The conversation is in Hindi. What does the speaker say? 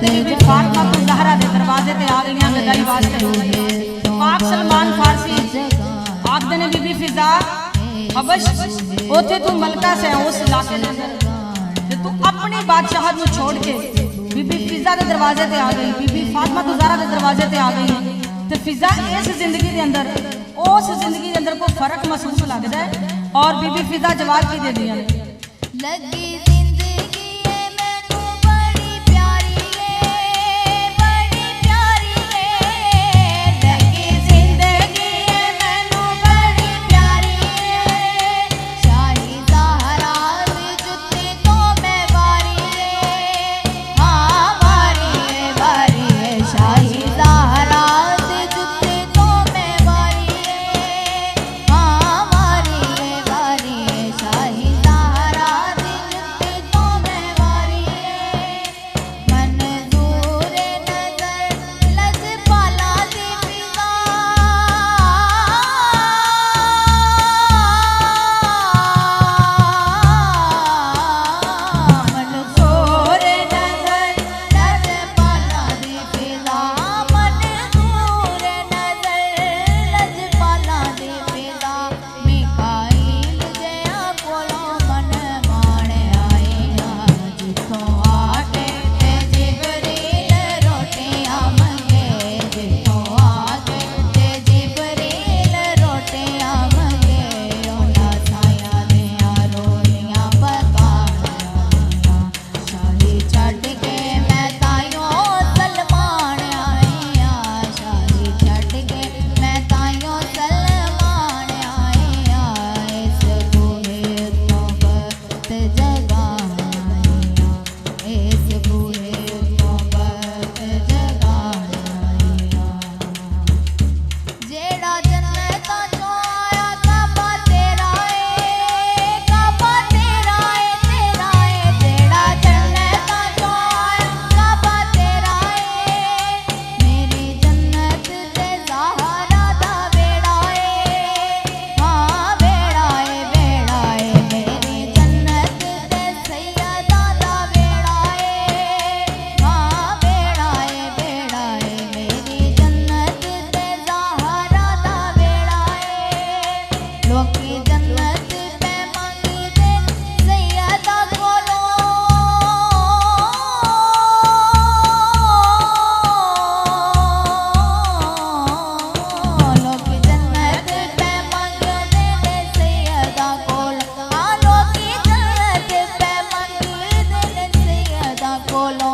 ते बीबी फातिमा तो ज़हरा दे दरवाजे ते आ गईयां गदाई वास्ते। पाक सलमान फारसी आखदे ने बीबी फिजा हबश ओथे तू मलका से उस इलाके दे अंदर ते तू अपनी बादशाहत नु छोड़ के बीबी फिजा दे दरवाजे ते आ गई, बीबी फातिमा तो ज़हरा दे दरवाजे ते आ गई। ते फिजा इस जिंदगी दे अंदर उस जिंदगी दे अंदर कोई फर्क महसूस लगदा है और बीबी फिजा जवाब की दे दियां ने लगी बोलो